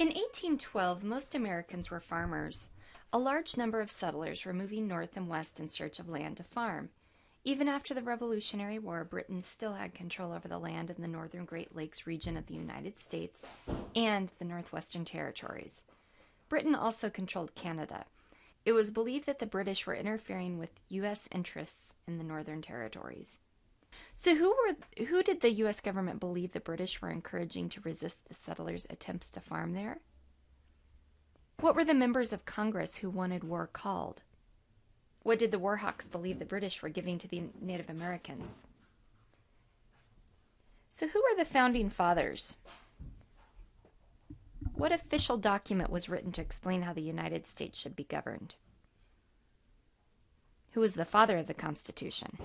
In 1812, most Americans were farmers. A large number of settlers were moving north and west in search of land to farm. Even after the Revolutionary War, Britain still had control over the land in the northern Great Lakes region of the United States and the Northwestern Territories. Britain also controlled Canada. It was believed that the British were interfering with U.S. interests in the Northern Territories. So who did the U.S. government believe the British were encouraging to resist the settlers' attempts to farm there? What were the members of Congress who wanted war called? What did the war hawks believe the British were giving to the Native Americans? So who were the founding fathers? What official document was written to explain how the United States should be governed? Who was the father of the Constitution?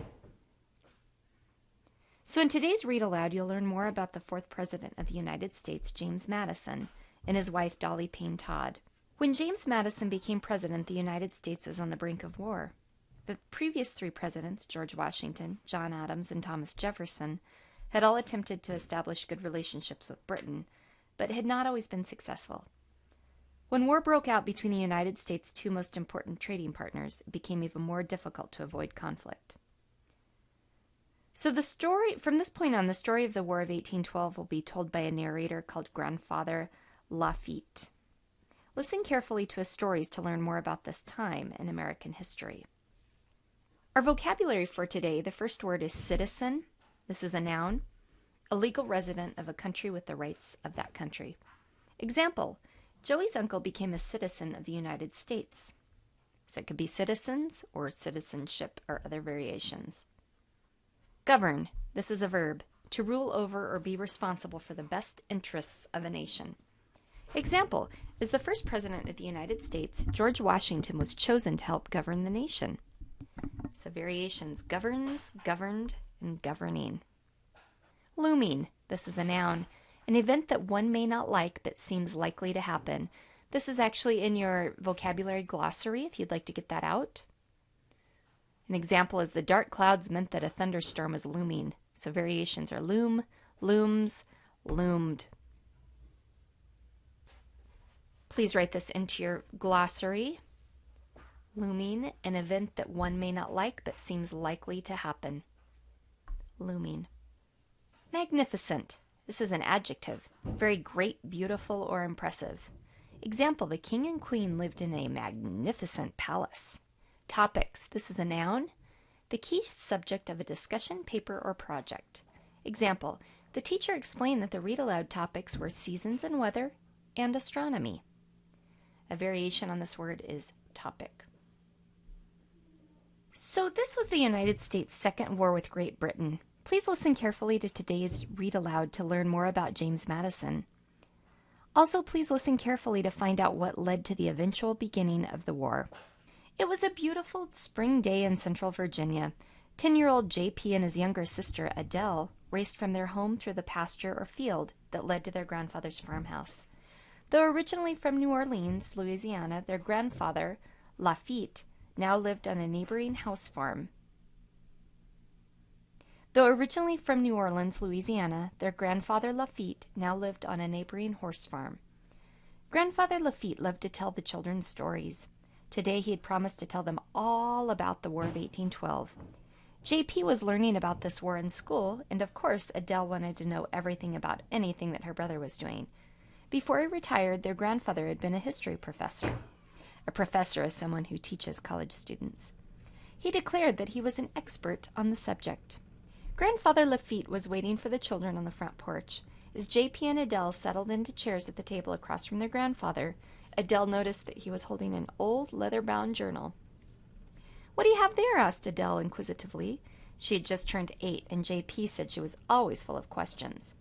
So in today's Read Aloud, you'll learn more about the fourth president of the United States, James Madison, and his wife, Dolly Payne Todd. When James Madison became president, the United States was on the brink of war. The previous three presidents, George Washington, John Adams, and Thomas Jefferson, had all attempted to establish good relationships with Britain, but had not always been successful. When war broke out between the United States' two most important trading partners, it became even more difficult to avoid conflict. So from this point on, the story of the War of 1812 will be told by a narrator called Grandfather Lafitte. Listen carefully to his stories to learn more about this time in American history. Our vocabulary for today, the first word is citizen. This is a noun. A legal resident of a country with the rights of that country. Example, Joey's uncle became a citizen of the United States. So it could be citizens or citizenship or other variations. Govern, this is a verb, to rule over or be responsible for the best interests of a nation. Example, as the first president of the United States, George Washington was chosen to help govern the nation. So variations, governs, governed, and governing. Looming, this is a noun, an event that one may not like but seems likely to happen. This is actually in your vocabulary glossary if you'd like to get that out. An example is the dark clouds meant that a thunderstorm was looming. So variations are loom, looms, loomed. Please write this into your glossary. Looming, an event that one may not like but seems likely to happen. Looming. Magnificent. This is an adjective. Very great, beautiful, or impressive. Example, the king and queen lived in a magnificent palace. Topics. This is a noun. The key subject of a discussion, paper, or project. Example, the teacher explained that the read aloud topics were seasons and weather and astronomy. A variation on this word is topic. So this was the United States' second war with Great Britain. Please listen carefully to today's Read Aloud to learn more about James Madison. Also, please listen carefully to find out what led to the eventual beginning of the war. It was a beautiful spring day in central Virginia. 10-year-old JP and his younger sister, Adele, raced from their home through the pasture or field that led to their grandfather's farmhouse. Though originally from New Orleans, Louisiana, their grandfather, Lafitte, now lived on a neighboring house farm. Though originally from New Orleans, Louisiana, their grandfather Lafitte now lived on a neighboring horse farm. Grandfather Lafitte loved to tell the children stories. Today he had promised to tell them all about the War of 1812. JP was learning about this war in school, and of course Adele wanted to know everything about anything that her brother was doing. Before he retired, their grandfather had been a history professor. A professor is someone who teaches college students. He declared that he was an expert on the subject. Grandfather Lafitte was waiting for the children on the front porch. As JP and Adele settled into chairs at the table across from their grandfather, Adele noticed that he was holding an old leather-bound journal. "What do you have there?" asked Adele inquisitively. She had just turned 8, and JP said she was always full of questions.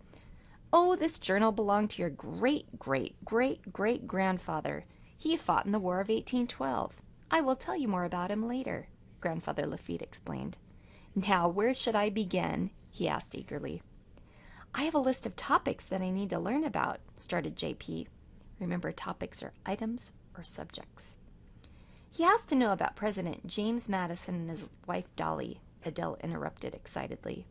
"Oh, this journal belonged to your great-great-great-great-grandfather. He fought in the War of 1812. I will tell you more about him later," Grandfather Lafitte explained. "Now, where should I begin?" he asked eagerly. "I have a list of topics that I need to learn about," started JP. Remember, topics are items or subjects. "He has to know about President James Madison and his wife Dolly," Adele interrupted excitedly.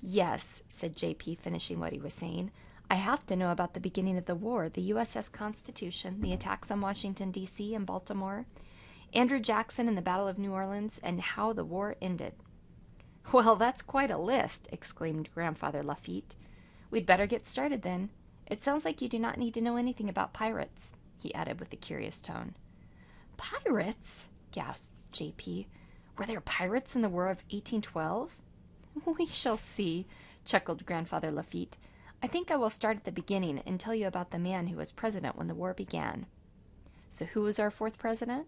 "Yes," said JP, finishing what he was saying. I have to know about the beginning of the war, the USS Constitution, the attacks on Washington, D.C. and Baltimore, Andrew Jackson and the Battle of New Orleans, and how the war ended." "Well, that's quite a list," exclaimed Grandfather Lafitte. "We'd better get started then. It sounds like you do not need to know anything about pirates," he added with a curious tone. "Pirates?" gasped J.P. "Were there pirates in the War of 1812? "We shall see," chuckled Grandfather Lafitte. "I think I will start at the beginning and tell you about the man who was president when the war began." "So who was our fourth president?"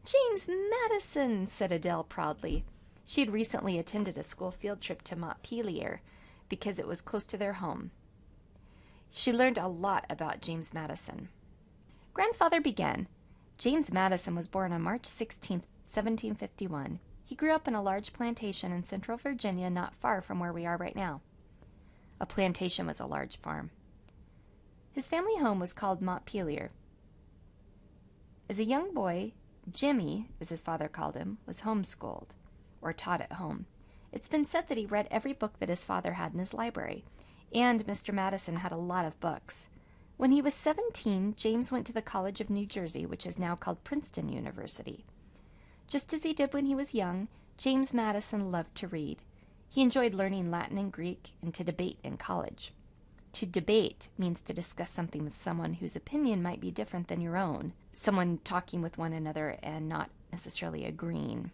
"James Madison," said Adele proudly. She had recently attended a school field trip to Montpelier because it was close to their home. She learned a lot about James Madison. Grandfather began. James Madison was born on March 16, 1751. He grew up in a large plantation in central Virginia, not far from where we are right now. A plantation was a large farm. His family home was called Montpelier. As a young boy, Jimmy, as his father called him, was homeschooled, or taught at home. It's been said that he read every book that his father had in his library, and Mr. Madison had a lot of books. When he was 17, James went to the College of New Jersey, which is now called Princeton University. Just as he did when he was young, James Madison loved to read. He enjoyed learning Latin and Greek and to debate in college. To debate means to discuss something with someone whose opinion might be different than your own, someone talking with one another and not necessarily agreeing.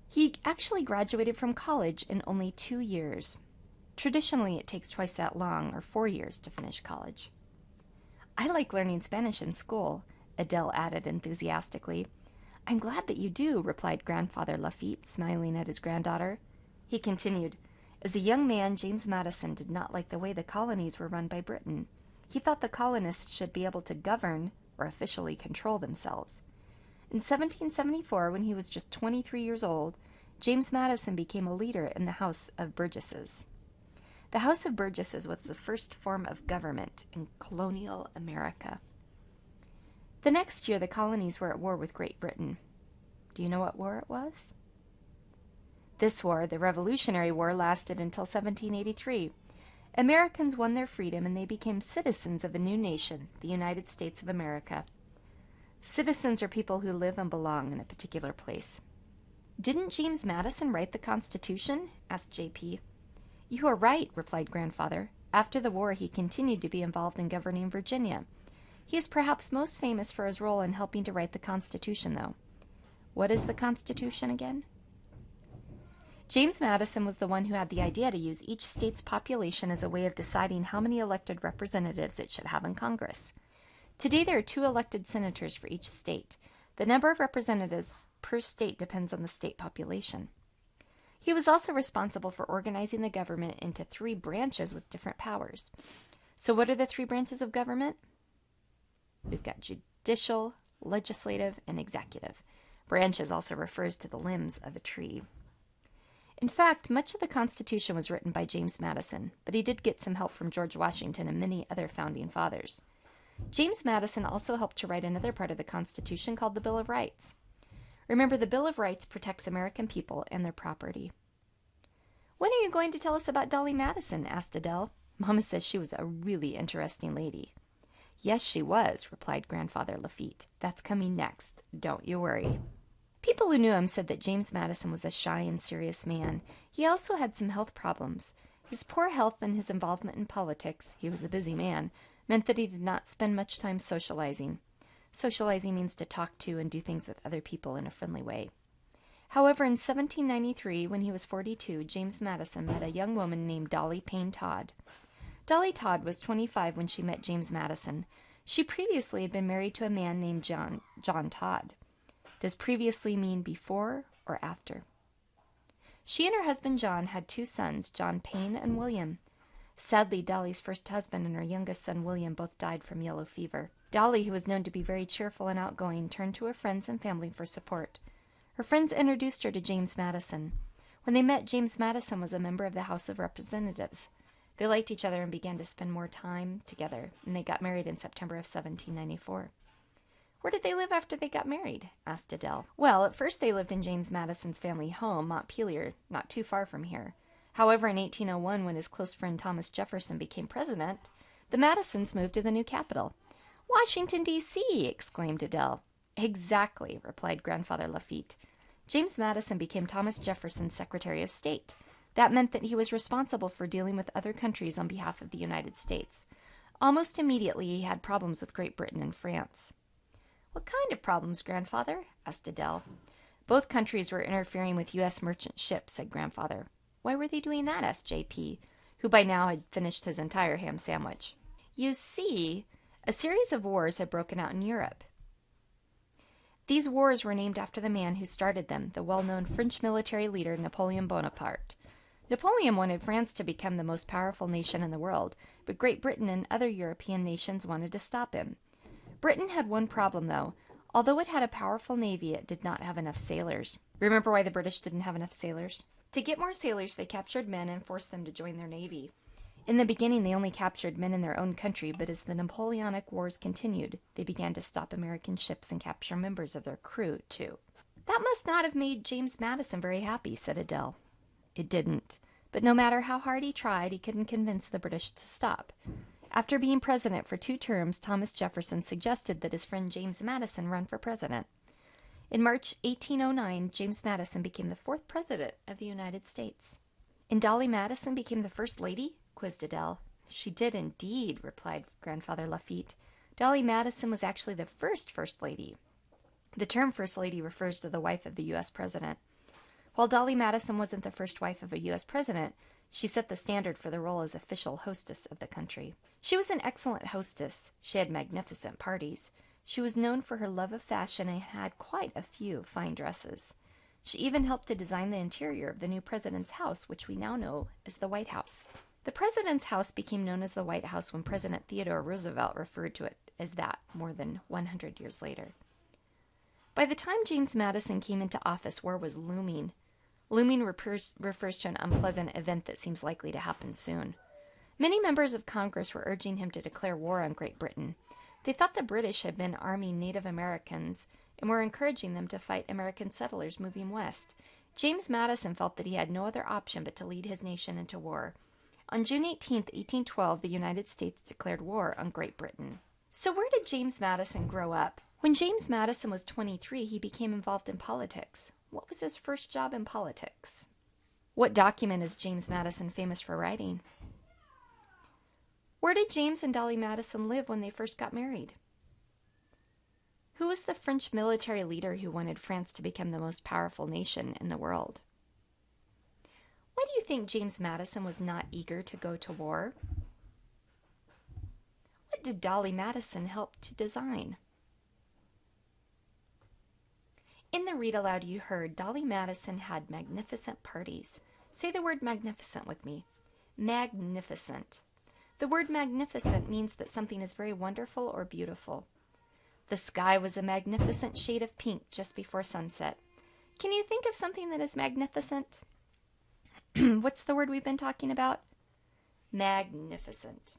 He actually graduated from college in only 2 years. Traditionally, it takes twice that long, or 4 years, to finish college. "I like learning Spanish in school," Adele added enthusiastically. "I'm glad that you do," replied Grandfather Lafitte, smiling at his granddaughter. He continued, "As a young man, James Madison did not like the way the colonies were run by Britain. He thought the colonists should be able to govern, or officially control themselves. In 1774, when he was just 23 years old, James Madison became a leader in the House of Burgesses. The House of Burgesses was the first form of government in colonial America. The next year, the colonies were at war with Great Britain. Do you know what war it was? This war, the Revolutionary War, lasted until 1783. Americans won their freedom and they became citizens of a new nation, the United States of America. Citizens are people who live and belong in a particular place. "Didn't James Madison write the Constitution?" asked J.P. "You are right," replied Grandfather. "After the war, he continued to be involved in governing Virginia. He is perhaps most famous for his role in helping to write the Constitution, though. What is the Constitution again?" James Madison was the one who had the idea to use each state's population as a way of deciding how many elected representatives it should have in Congress. Today, there are 2 elected senators for each state. The number of representatives per state depends on the state population. He was also responsible for organizing the government into 3 branches with different powers. So what are the 3 branches of government? We've got judicial, legislative, and executive. Branches also refers to the limbs of a tree. In fact, much of the Constitution was written by James Madison, but he did get some help from George Washington and many other founding fathers. James Madison also helped to write another part of the Constitution called the Bill of Rights. Remember, the Bill of Rights protects American people and their property. "When are you going to tell us about Dolly Madison?" asked Adele. "Mama says she was a really interesting lady." "Yes, she was," replied Grandfather Lafitte. "That's coming next. Don't you worry." People who knew him said that James Madison was a shy and serious man. He also had some health problems. His poor health and his involvement in politics, he was a busy man, meant that he did not spend much time socializing. Socializing means to talk to and do things with other people in a friendly way. However, in 1793, when he was 42, James Madison met a young woman named Dolly Payne Todd. Dolly Todd was 25 when she met James Madison. She previously had been married to a man named John Todd. Does previously mean before or after? She and her husband John had 2 sons, John Payne and William. Sadly, Dolly's first husband and her youngest son William both died from yellow fever. Dolly, who was known to be very cheerful and outgoing, turned to her friends and family for support. Her friends introduced her to James Madison. When they met, James Madison was a member of the House of Representatives. They liked each other and began to spend more time together, and they got married in September of 1794. "Where did they live after they got married?" asked Adele. "Well, at first they lived in James Madison's family home, Montpelier, not too far from here. However, in 1801, when his close friend Thomas Jefferson became president, the Madisons moved to the new capital. "Washington, D.C.," exclaimed Adele. "Exactly," replied Grandfather Lafitte. James Madison became Thomas Jefferson's Secretary of State. That meant that he was responsible for dealing with other countries on behalf of the United States. Almost immediately, he had problems with Great Britain and France. "What kind of problems, Grandfather?" asked Adele. "Both countries were interfering with U.S. merchant ships," said Grandfather. "Why were they doing that?" asked J.P., who by now had finished his entire ham sandwich. "You see, a series of wars had broken out in Europe. These wars were named after the man who started them, the well-known French military leader Napoleon Bonaparte. Napoleon wanted France to become the most powerful nation in the world, but Great Britain and other European nations wanted to stop him. Britain had one problem, though. Although it had a powerful navy, it did not have enough sailors. Remember why the British didn't have enough sailors? To get more sailors, they captured men and forced them to join their navy. In the beginning, they only captured men in their own country, but as the Napoleonic Wars continued, they began to stop American ships and capture members of their crew, too. "That must not have made James Madison very happy," said Adele. "It didn't. But no matter how hard he tried, he couldn't convince the British to stop. After being president for 2 terms, Thomas Jefferson suggested that his friend James Madison run for president. In March 1809, James Madison became the 4th president of the United States. "And Dolly Madison became the first lady?" quizzed Adele. "She did indeed," replied Grandfather Lafitte. "Dolly Madison was actually the first lady. The term first lady refers to the wife of the U.S. president. While Dolly Madison wasn't the first wife of a U.S. president, she set the standard for the role as official hostess of the country. She was an excellent hostess. She had magnificent parties. She was known for her love of fashion and had quite a few fine dresses. She even helped to design the interior of the new president's house, which we now know as the White House. The president's house became known as the White House when President Theodore Roosevelt referred to it as that more than 100 years later. By the time James Madison came into office, war was looming. Looming refers to an unpleasant event that seems likely to happen soon. Many members of Congress were urging him to declare war on Great Britain. They thought the British had been arming Native Americans and were encouraging them to fight American settlers moving west. James Madison felt that he had no other option but to lead his nation into war. On June 18, 1812, the United States declared war on Great Britain. So where did James Madison grow up? When James Madison was 23, he became involved in politics. What was his first job in politics? What document is James Madison famous for writing? Where did James and Dolly Madison live when they first got married? Who was the French military leader who wanted France to become the most powerful nation in the world? Why do you think James Madison was not eager to go to war? What did Dolly Madison help to design? In the read aloud you heard, Dolly Madison had magnificent parties. Say the word magnificent with me. Magnificent. The word magnificent means that something is very wonderful or beautiful. The sky was a magnificent shade of pink just before sunset. Can you think of something that is magnificent? What's the word we've been talking about? Magnificent.